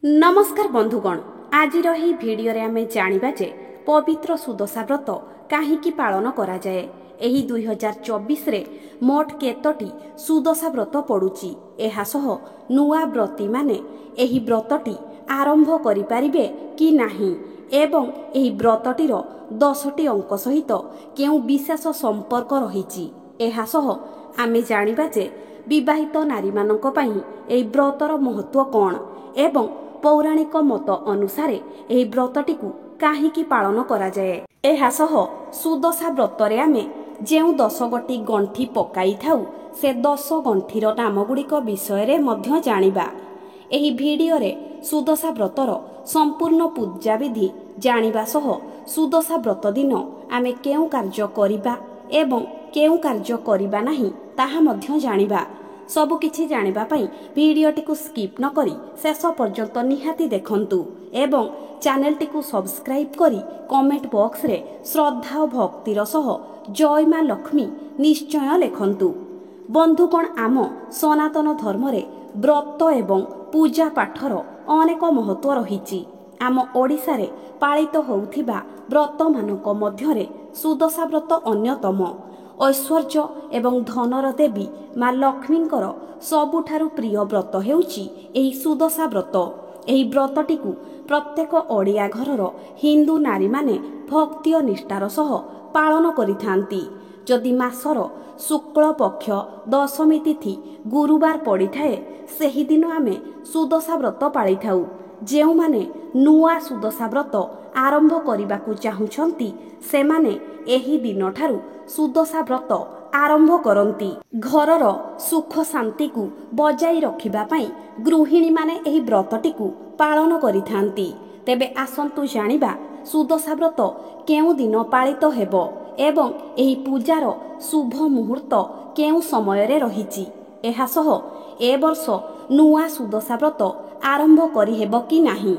नमस्कार बंधुगण, आज भिडियो आम जाना जे पवित्र सुदशा व्रत कहीं पालन करा जाए। एही 2024 रे मोट केतोटी सुदशा व्रत पड़ुची। एहासह नुआ व्रती माने एही व्रतटी आरंभ करि पारिबे कि नाही एवं एही व्रतटीर 10टी अंक सहित केउ विशेष संपर्क रहिची। एहासह आमे जानिबा जे विवाहित नारी मानक पई एही व्रतर महत्व कोन एवं पौराणिक मत अनुसारे एही व्रतटी को काहीकि पालन करा जाए। एहासह सुदशा व्रतरे आमे जेउ 10 गोटी गंठी पकाई थाउ से 10 गंठीर नाम गुड़िक विषय मध्य जानिबा। एही भिडियो रे सुदशा व्रतर संपूर्ण पूजा विधि जानिबा सह सुदशा व्रत दिन आमे केउ कार्य करिबा एवं केउ कार्य करिबा नाही ताहा मध्य जानिबा। सबु किछि जानिबा पई भिडियोटी को स्किप न करी शेष पर्यंत निहाती देखंतु एवं चैनलटी को सब्सक्राइब करी कमेंट बॉक्स रे श्रद्धा और भक्तिर सह जय मां लक्ष्मी निश्चय लेखंतु। बंधुगण, आम सनातन धर्म रे व्रत एवं पूजा पाठर अनेक महत्व रहिछि। आम ओडिसा रे पालित होउथिबा व्रत मानक मध्यरे सुदशा व्रत अन्यतम। ऐश्वर्य एवं धनर देवी मां लक्ष्मींकर सबुठारु प्रिय व्रत हेउची एही सुदशा व्रत। एही व्रतटी को प्रत्येक ओडिया घरर हिंदू नारी माने भक्ति और निष्ठार सह पालन करिथांती। जदि मासर शुक्ल पक्ष दशमी तिथि गुरुवार पड़ी थाए सेही दिन आमे सुदशा व्रत पाली थाउ। जेउ माने नुआ सुदशा व्रत आरंभ करिबाकू चाहुछंती सेमाने एही दिन ठारू सुदशा व्रत आरंभ करंती। घरर सुख शांति को बजाई रखिबा पई गृहिणी माने एही व्रतटी को पालन करिथांती। तेबे आसंतु जानिबा सुदशा व्रत केउ दिन पालित हेबो एवं एही पूजार शुभ मुहूर्त केउ समय रे रहिची। एहासह ए वर्ष नुआ सुदशा व्रत आरंभ करि हेबो कि नाही।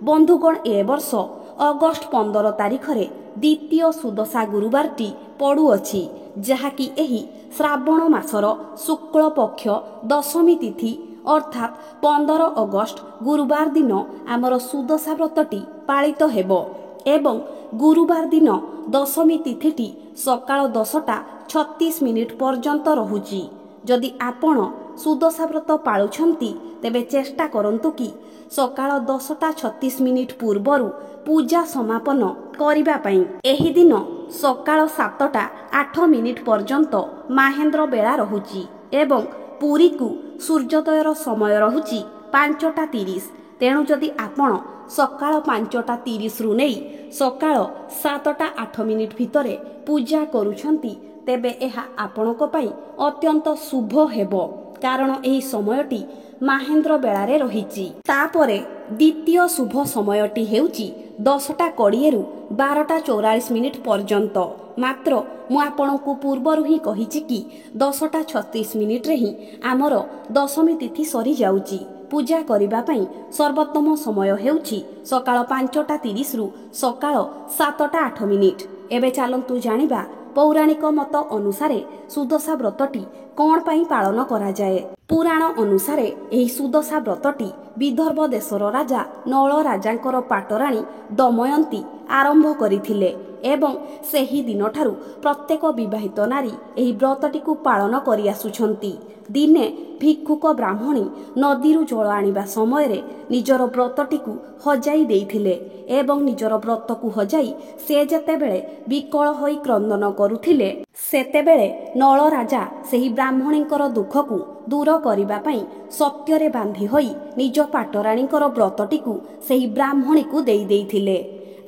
बंधुगण, ए वर्ष अगस्ट 15 तारिख रे द्वितीय सुदशा गुरुवारटी पड़ुअछि, जहाँकि एही श्रावण मासर शुक्ल पक्ष दशमी तिथि अर्थात 15 अगस्ट गुरुवार दिन आमर सुदशा व्रतटी पालित हेबो एवं गुरुवार दिन दशमी तिथिटी सकाळ 10:36 पर्यंत रहुची। जदि आपण सुदशा व्रत पाळुछंती तेबे चेष्टा करंतु कि सकाळ 10:36 पूर्वरु पूजा समापन करिबा पई। एही दिन सकाळ 7:08 पर्यंत माहेंद्र बेला रहुची एवं पुरी को सूर्योदयर समय रहुची 5:30। तेणु जदि आपण सकाळ 5:30 रु नै सकाळ 7:08 भितरे पूजा करूछंती तेबे एहा आपणक पई अत्यंत शुभ हेबो, कारण एही समयटी माहेंद्र बेलारे रहिची। तापरे द्वितीय शुभ समयटी हेउची 10:20 रु 12:44 पर्यंत। मात्र मु आपणकु पूर्वरु ही कहिछि कि 10:36 रे ही आमर दशमी तिथि सरी जाउची। पूजा करिबा पई सर्वोत्तम समय हेउची सकाळ 5:30 रु सकाळ 7:08। एबे चालंतु जानिबा पौराणिक मत अनुसारे सुदशा व्रतटी कोन पई पालन करा जाए। पुराण अनुसारे एही सुदशा व्रतटी विदर्भ देशर राजा नल राजांकर पाटराणी दमयंती आरंभ करिथिले एवं सेही दिन ठारू प्रत्येक विवाहित नारी एही व्रतटी को पालन करि आसुछंती। दिने भिक्षुक ब्राह्मणी नदीरू जल आनिबा समय रे निजर व्रतटी को हजाई देइथिले एवं निजर व्रत को हजाई से जेतेबेले विकल होई क्रंदन करुथिले सेतेबेले नल राजा सेही ब्राह्मणींकर दुख को दूर करिबा पई सत्यरे बांधी होई निज पाटराणींकर व्रतटी को सेही ब्राह्मणी को देई देइथिले।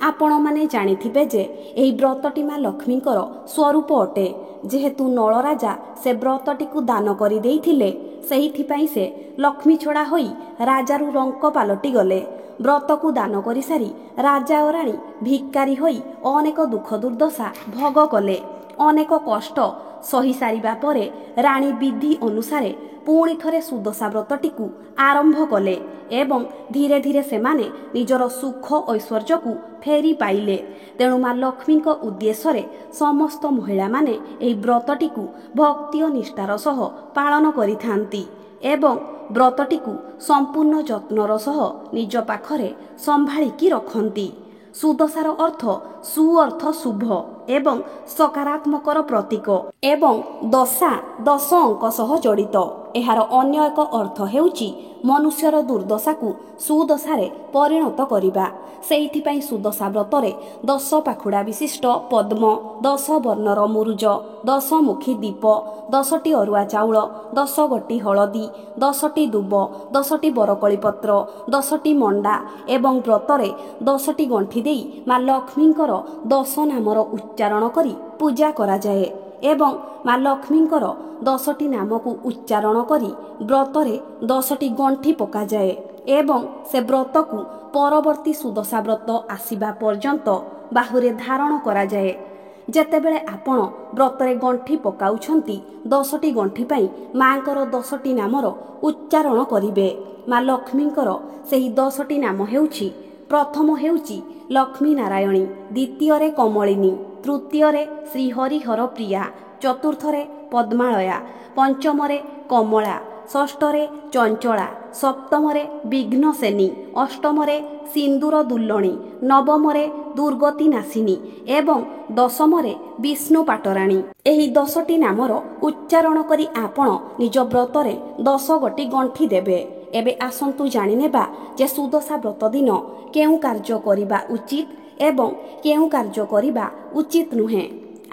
आपण माने जानिथिबे जे एही व्रतटी मां लक्ष्मींकर स्वरूप अटे। जेहेतु नल राजा से व्रतटी को दान करि देइथिले सेहिथिपई से लक्ष्मी छड़ा होई राजारू रंक पालटी गले। व्रत को दान करि सारी राजा और राणी भिकारी होई अनेक दुख दुर्दशा भोग कले। अनेक कष्ट सही सारिबा परे राणी विधि अनुसारे पुणी थरे सुदशा व्रतटी को आरंभ कले एवं धीरे धीरे सेमाने निजर सुख ऐश्वर्य को फेरी पाइले। तेणु मां लक्ष्मी उद्देश्य समस्त महिला माने एही व्रतटी को भक्ति और निष्ठार सह पालन करिथांती। ଏବଂ ବ୍ରତଟିକୁ ସମ୍ପୂର୍ଣ୍ଣ ଯତ୍ନର ସହ ନିଜ ପାଖରେ ସମ୍ଭାଳିକି ରଖନ୍ତି। ସୁଦଶାର ଅର୍ଥ ସୁ ଅର୍ଥ ଶୁଭ ଏବଂ ସକାରାତ୍ମକର ପ୍ରତୀକ ଏବଂ ଦଶା 10 ଅଙ୍କ ସହ ଜଡ଼ିତ। ଏହାର ଅନ୍ୟ ଏକ ଅର୍ଥ ହେଉଛି ମନୁଷ୍ୟର ଦୁର୍ଦ୍ଦଶାକୁ ସୁଦଶାରେ ପରିଣତ କରିବା। ସେଇଥିପାଇଁ ସୁଦଶା ବ୍ରତରେ 10 ପାଖୁଡ଼ା ବିଶିଷ୍ଟ ପଦ୍ମ, 10 ବର୍ଣ୍ଣର ମୁରୁଜ, 10 ମୁଖୀ ଦୀପ, 10ଟି ଅରୁଆ ଚାଉଳ, 10 ଗୋଟି ହଳଦୀ, 10ଟି ଦୁବ, 10ଟି ବରକୋଳି ପତ୍ର, 10ଟି ମଣ୍ଡା ଏବଂ ବ୍ରତରେ 10ଟି ଗଣ୍ଠି ଦେଇ ମା ଲକ୍ଷ୍ମୀଙ୍କର 10 ନାମର ଉଚ୍ଚାରଣ କରି ପୂଜା କରାଯାଏ ଏବଂ ମା ଲକ୍ଷ୍ମୀଙ୍କର 10ଟି ନାମକୁ ଉଚ୍ଚାରଣ କରି ବ୍ରତରେ 10ଟି ଗଣ୍ଠି ପକାଯାଏ ଏବଂ ସେ ବ୍ରତକୁ ପରବର୍ତ୍ତୀ ସୁଦଶା ବ୍ରତ ଆସିବା ପର୍ଯ୍ୟନ୍ତ ବାହୁରେ ଧାରଣ କରାଯାଏ। ଯେତେବେଳେ ଆପଣ ବ୍ରତରେ ଗଣ୍ଠି ପକାଉଛନ୍ତି 10ଟି ଗଣ୍ଠି ପାଇଁ ମାଙ୍କର 10ଟି ନାମର ଉଚ୍ଚାରଣ କରିବେ। ମା ଲକ୍ଷ୍ମୀଙ୍କର ସେହି 10ଟି ନାମ ହେଉଛି, ପ୍ରଥମ ହେଉଛି ଲକ୍ଷ୍ମୀ ନାରାୟଣୀ, ଦ୍ୱିତୀୟରେ କମଳିନୀ, ତୃତୀୟରେ ଶ୍ରୀ ହରିହର ପ୍ରିୟା, ଚତୁର୍ଥରେ ପଦ୍ମାଳୟା, ପଞ୍ଚମରେ କମଳା, ଷଷ୍ଠରେ ଚଞ୍ଚଳା, ସପ୍ତମରେ ବିଘ୍ନସେନୀ, ଅଷ୍ଟମରେ ସିନ୍ଦୁର ଦୁଲ୍ଲଣୀ, ନବମରେ ଦୁର୍ଗତି ନାଶିନୀ ଏବଂ ଦଶମରେ ବିଷ୍ଣୁ ପାଟରାଣୀ। ଏହି 10ଟି ନାମର ଉଚ୍ଚାରଣ କରି ଆପଣ ନିଜ ବ୍ରତରେ 10 ଗୋଟି ଗଣ୍ଠି ଦେବେ। ଏବେ ଆସନ୍ତୁ ଜାଣିନେବା ଯେ ସୁଦଶା ବ୍ରତ ଦିନ କେଉଁ କାର୍ଯ୍ୟ କରିବା ଉଚିତ ଏବଂ କେଉଁ କାର୍ଯ୍ୟ କରିବା ଉଚିତ ନୁହେଁ।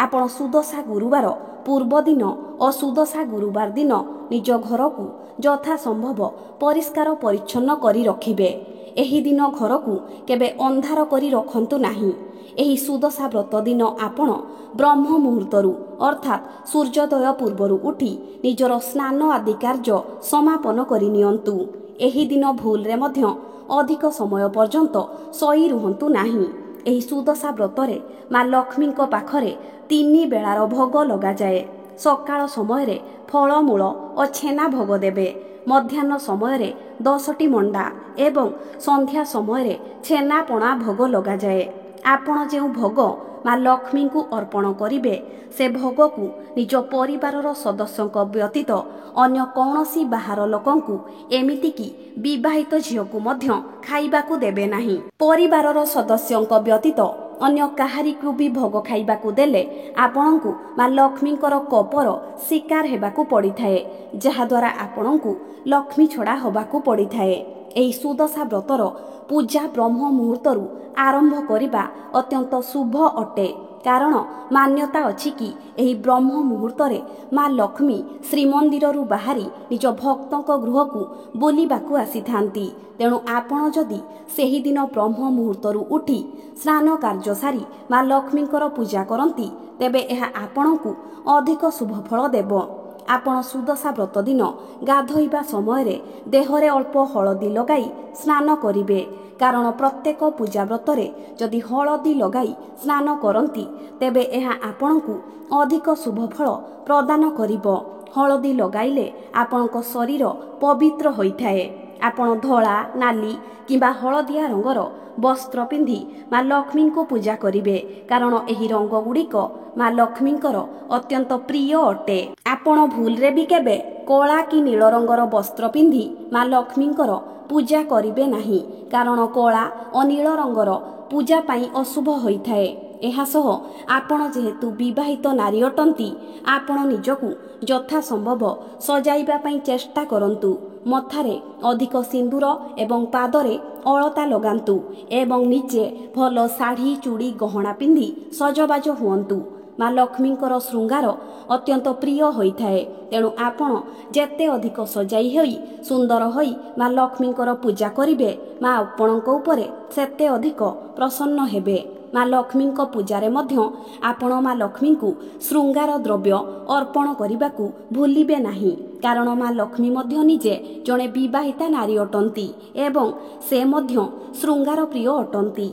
ଆପଣ ସୁଦଶା ଗୁରୁବାର ପୂର୍ବ ଦିନ ଓ ସୁଦଶା ଗୁରୁବାର ଦିନ ନିଜ ଘରକୁ ଯଥାସମ୍ଭବ ପରିଷ୍କାର ପରିଚ୍ଛନ୍ନ କରି ରଖିବେ। ଏହି ଦିନ ଘରକୁ କେବେ ଅନ୍ଧାର କରି ରଖନ୍ତୁ ନାହିଁ। ଏହି ସୁଦଶା ବ୍ରତ ଦିନ ଆପଣ ବ୍ରହ୍ମ ମୁହୂର୍ତ୍ତରୁ ଅର୍ଥାତ୍ ସୂର୍ଯ୍ୟୋଦୟ ପୂର୍ବରୁ ଉଠି ନିଜର ସ୍ନାନ ଆଦି କାର୍ଯ୍ୟ ସମାପନ କରି ନିଅନ୍ତୁ। ଏହି ଦିନ ଭୁଲରେ ମଧ୍ୟ ଅଧିକ ସମୟ ପର୍ଯ୍ୟନ୍ତ ଶୋଇ ରୁହନ୍ତୁ ନାହିଁ। ଏହି ସୁଦଶା ବ୍ରତରେ ମା ଲକ୍ଷ୍ମୀଙ୍କ ପାଖରେ 3 ବେଳାର ଭୋଗ ଲଗାଯାଏ। ସକାଳ ସମୟରେ ଫଳମୂଳ ଓ ଛେନା ଭୋଗ ଦେବେ। ମଧ୍ୟାହ୍ନ ସମୟରେ 10ଟି ମଣ୍ଡା ଏବଂ ସନ୍ଧ୍ୟା ସମୟରେ ଛେନାପଣା ଭୋଗ ଲଗାଯାଏ। ଆପଣ ଯେଉଁ ଭୋଗ ମା ଲକ୍ଷ୍ମୀଙ୍କୁ ଅର୍ପଣ କରିବେ ସେ ଭୋଗକୁ ନିଜ ପରିବାରର ସଦସ୍ୟଙ୍କ ବ୍ୟତୀତ ଅନ୍ୟ କୌଣସି ବାହାର ଲୋକଙ୍କୁ ଏମିତିକି ବିବାହିତ ଝିଅକୁ ମଧ୍ୟ ଖାଇବାକୁ ଦେବେ ନାହିଁ। ପରିବାରର ସଦସ୍ୟଙ୍କ ବ୍ୟତୀତ ଅନ୍ୟ କାହାରିକୁ ବି ଭୋଗ ଖାଇବାକୁ ଦେଲେ ଆପଣଙ୍କୁ ମା ଲକ୍ଷ୍ମୀଙ୍କର କୋପର ଶିକାର ହେବାକୁ ପଡ଼ିଥାଏ, ଯାହାଦ୍ୱାରା ଆପଣଙ୍କୁ ଲକ୍ଷ୍ମୀ ଛଡ଼ା ହେବାକୁ ପଡ଼ିଥାଏ। ଏହି ସୁଦଶା ବ୍ରତର ପୂଜା ବ୍ରହ୍ମ ମୁହୂର୍ତ୍ତରୁ ଆରମ୍ଭ କରିବା ଅତ୍ୟନ୍ତ ଶୁଭ ଅଟେ, କାରଣ ମାନ୍ୟତା ଅଛି କି ଏହି ବ୍ରହ୍ମ ମୁହୂର୍ତ୍ତରେ ମା ଲକ୍ଷ୍ମୀ ଶ୍ରୀମନ୍ଦିରରୁ ବାହାରି ନିଜ ଭକ୍ତଙ୍କ ଗୃହକୁ ବୁଲିବାକୁ ଆସିଥାନ୍ତି। ତେଣୁ ଆପଣ ଯଦି ସେହିଦିନ ବ୍ରହ୍ମ ମୁହୂର୍ତ୍ତରୁ ଉଠି ସ୍ନାନ କାର୍ଯ୍ୟ ସାରି ମା ଲକ୍ଷ୍ମୀଙ୍କର ପୂଜା କରନ୍ତି ତେବେ ଏହା ଆପଣଙ୍କୁ ଅଧିକ ଶୁଭ ଫଳ ଦେବ। ଆପଣ ସୁଦଶା ବ୍ରତ ଦିନ ଗାଧୋଇବା ସମୟରେ ଦେହରେ ଅଳ୍ପ ହଳଦୀ ଲଗାଇ ସ୍ନାନ କରିବେ, କାରଣ ପ୍ରତ୍ୟେକ ପୂଜା ବ୍ରତରେ ଯଦି ହଳଦୀ ଲଗାଇ ସ୍ନାନ କରନ୍ତି ତେବେ ଏହା ଆପଣଙ୍କୁ ଅଧିକ ଶୁଭ ଫଳ ପ୍ରଦାନ କରିବ। ହଳଦୀ ଲଗାଇଲେ ଆପଣଙ୍କ ଶରୀର ପବିତ୍ର ହୋଇଥାଏ। ଆପଣ ଧଳା, ନାଲି କିମ୍ବା ହଳଦିଆ ରଙ୍ଗର ବସ୍ତ୍ର ପିନ୍ଧି ମା ଲକ୍ଷ୍ମୀଙ୍କୁ ପୂଜା କରିବେ, କାରଣ ଏହି ରଙ୍ଗଗୁଡ଼ିକ ମା ଲକ୍ଷ୍ମୀଙ୍କର ଅତ୍ୟନ୍ତ ପ୍ରିୟ ଅଟେ। ଆପଣ ଭୁଲରେ ବି କେବେ କଳା କି ନୀଳ ରଙ୍ଗର ବସ୍ତ୍ର ପିନ୍ଧି ମା ଲକ୍ଷ୍ମୀଙ୍କର ପୂଜା କରିବେ ନାହିଁ, କାରଣ କଳା ଓ ନୀଳ ରଙ୍ଗର ପୂଜା ପାଇଁ ଅଶୁଭ ହୋଇଥାଏ। ଏହା ସହ ଆପଣ ଯେହେତୁ ବିବାହିତ ନାରୀ ଅଟନ୍ତି, ଆପଣ ନିଜକୁ ଯଥାସମ୍ଭବ ସଜାଇବା ପାଇଁ ଚେଷ୍ଟା କରନ୍ତୁ। ମଥାରେ ଅଧିକ ସିନ୍ଦୁର ଏବଂ ପାଦରେ ଅଳତା ଲଗାନ୍ତୁ ଏବଂ ନିଜେ ଭଲ ଶାଢ଼ୀ, ଚୁଡ଼ି, ଗହଣା ପିନ୍ଧି ସଜବାଜ ହୁଅନ୍ତୁ। ମା ଲକ୍ଷ୍ମୀଙ୍କର ଶୃଙ୍ଗାର ଅତ୍ୟନ୍ତ ପ୍ରିୟ ହୋଇଥାଏ, ତେଣୁ ଆପଣ ଯେତେ ଅଧିକ ସଜାଇ ହୋଇ ସୁନ୍ଦର ହୋଇ ମା ଲକ୍ଷ୍ମୀଙ୍କର ପୂଜା କରିବେ, ମା ଆପଣଙ୍କ ଉପରେ ସେତେ ଅଧିକ ପ୍ରସନ୍ନ ହେବେ। ମା ଲକ୍ଷ୍ମୀଙ୍କ ପୂଜାରେ ମଧ୍ୟ ଆପଣ ମା ଲକ୍ଷ୍ମୀଙ୍କୁ ଶୃଙ୍ଗାର ଦ୍ରବ୍ୟ ଅର୍ପଣ କରିବାକୁ ଭୁଲିବେ ନାହିଁ, କାରଣ ମା ଲକ୍ଷ୍ମୀ ମଧ୍ୟ ନିଜେ ଜଣେ ବିବାହିତା ନାରୀ ଅଟନ୍ତି ଏବଂ ସେ ମଧ୍ୟ ଶୃଙ୍ଗାର ପ୍ରିୟ ଅଟନ୍ତି।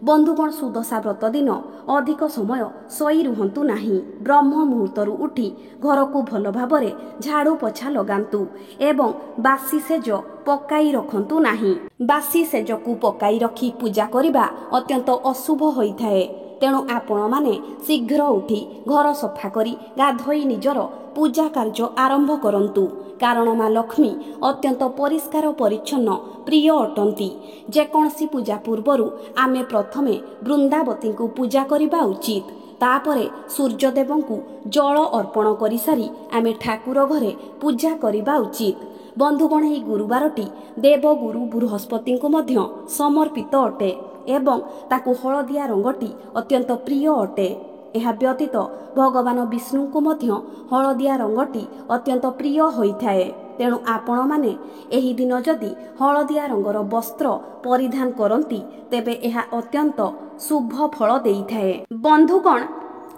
ବନ୍ଧୁଗଣ, ସୁଦଶା ବ୍ରତ ଦିନ ଅଧିକ ସମୟ ଶୋଇ ରୁହନ୍ତୁ ନାହିଁ। ବ୍ରହ୍ମ ମୁହୂର୍ତ୍ତରୁ ଉଠି ଘରକୁ ଭଲ ଭାବରେ ଝାଡ଼ୁ ପୋଛା ଲଗାନ୍ତୁ ଏବଂ ବାସି ସେଜ ପକାଇ ରଖନ୍ତୁ ନାହିଁ। ବାସି ସେଜକୁ ପକାଇ ରଖି ପୂଜା କରିବା ଅତ୍ୟନ୍ତ ଅଶୁଭ ହୋଇଥାଏ। ତେଣୁ ଆପଣମାନେ ଶୀଘ୍ର ଉଠି ଘର ସଫା କରି ଗାଧୋଇ ନିଜର ପୂଜା କାର୍ଯ୍ୟ ଆରମ୍ଭ କରନ୍ତୁ। କାରଣ ମା ଲକ୍ଷ୍ମୀ ଅତ୍ୟନ୍ତ ପରିଷ୍କାର ପରିଚ୍ଛନ୍ନ ପ୍ରିୟ ଅଟନ୍ତି। ଯେକୌଣସି ପୂଜା ପୂର୍ବରୁ ଆମେ ପ୍ରଥମେ ବୃନ୍ଦାବତୀଙ୍କୁ ପୂଜା କରିବା ଉଚିତ। ତାପରେ ସୂର୍ଯ୍ୟଦେବଙ୍କୁ ଜଳ ଅର୍ପଣ କରିସାରି ଆମେ ଠାକୁର ଘରେ ପୂଜା କରିବା ଉଚିତ। ବନ୍ଧୁଗଣ, ଏହି ଗୁରୁବାରଟି ଦେବଗୁରୁ ବୃହସ୍ପତିଙ୍କୁ ମଧ୍ୟ ସମର୍ପିତ ଅଟେ ଏବଂ ତାକୁ ହଳଦିଆ ରଙ୍ଗଟି ଅତ୍ୟନ୍ତ ପ୍ରିୟ ଅଟେ। ଏହା ବ୍ୟତୀତ ଭଗବାନ ବିଷ୍ଣୁଙ୍କୁ ମଧ୍ୟ ହଳଦିଆ ରଙ୍ଗଟି ଅତ୍ୟନ୍ତ ପ୍ରିୟ ହୋଇଥାଏ। ତେଣୁ ଆପଣମାନେ ଏହି ଦିନ ଯଦି ହଳଦିଆ ରଙ୍ଗର ବସ୍ତ୍ର ପରିଧାନ କରନ୍ତି ତେବେ ଏହା ଅତ୍ୟନ୍ତ ଶୁଭ ଫଳ ଦେଇଥାଏ। ବନ୍ଧୁଗଣ,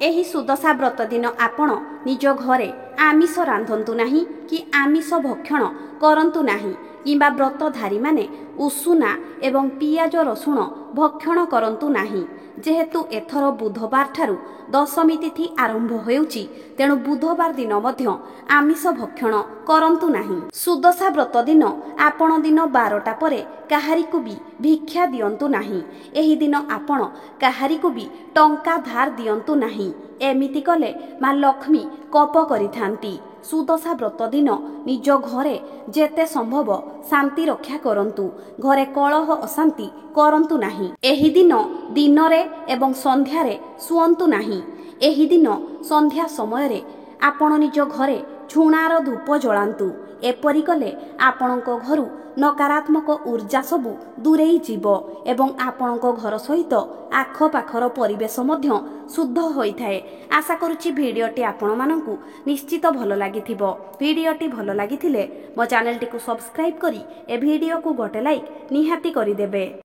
ଏହି ସୁଦଶା ବ୍ରତ ଦିନ ଆପଣ ନିଜ ଘରେ ଆମିଷ ରାନ୍ଧନ୍ତୁ ନାହିଁ କି ଆମିଷ ଭକ୍ଷଣ କରନ୍ତୁ ନାହିଁ କିମ୍ବା ବ୍ରତଧାରୀମାନେ ଉଷୁନା ଏବଂ ପିଆଜ ରସୁଣ ଭକ୍ଷଣ କରନ୍ତୁ ନାହିଁ। ଯେହେତୁ ଏଥର ବୁଧବାର ଠାରୁ ଦଶମୀ ତିଥି ଆରମ୍ଭ ହେଉଛି, ତେଣୁ ବୁଧବାର ଦିନ ମଧ୍ୟ ଆମିଷ ଭକ୍ଷଣ କରନ୍ତୁ ନାହିଁ। ସୁଦଶା ବ୍ରତ ଦିନ ଆପଣ ଦିନ 12ଟା ପରେ କାହାରିକୁ ବି ଭିକ୍ଷା ଦିଅନ୍ତୁ ନାହିଁ। ଏହି ଦିନ ଆପଣ କାହାରିକୁ ବି ଟଙ୍କା ଧାର ଦିଅନ୍ତୁ ନାହିଁ। ଏମିତି କଲେ ମା ଲକ୍ଷ୍ମୀ କୋପ କରିଥାନ୍ତି। ସୁଦଶା ବ୍ରତ ଦିନ ନିଜ ଘରେ ଯେତେ ସମ୍ଭବ ଶାନ୍ତି ରକ୍ଷା କରନ୍ତୁ। ଘରେ କଳହ ଅଶାନ୍ତି କରନ୍ତୁ ନାହିଁ। ଏହି ଦିନ ଦିନରେ ଏବଂ ସନ୍ଧ୍ୟାରେ ଶୁଅନ୍ତୁ ନାହିଁ। ଏହି ଦିନ ସନ୍ଧ୍ୟା ସମୟରେ ଆପଣ ନିଜ ଘରେ ଝୁଣାର ଧୂପ ଜଳାନ୍ତୁ। ଏପରି କଲେ ଆପଣଙ୍କ ଘରୁ ନକାରାତ୍ମକ ଉର୍ଜା ସବୁ ଦୂରେଇ ଯିବ ଏବଂ ଆପଣଙ୍କ ଘର ସହିତ ଆଖପାଖର ପରିବେଶ ମଧ୍ୟ ଶୁଦ୍ଧ ହୋଇଥାଏ। ଆଶା କରୁଛି ଭିଡ଼ିଓଟି ଆପଣମାନଙ୍କୁ ନିଶ୍ଚିତ ଭଲ ଲାଗିଥିବ। ଭିଡ଼ିଓଟି ଭଲ ଲାଗିଥିଲେ ମୋ ଚ୍ୟାନେଲଟିକୁ ସବସ୍କ୍ରାଇବ୍ କରି ଏ ଭିଡ଼ିଓକୁ ଗୋଟେ ଲାଇକ୍ ନିହାତି କରିଦେବେ।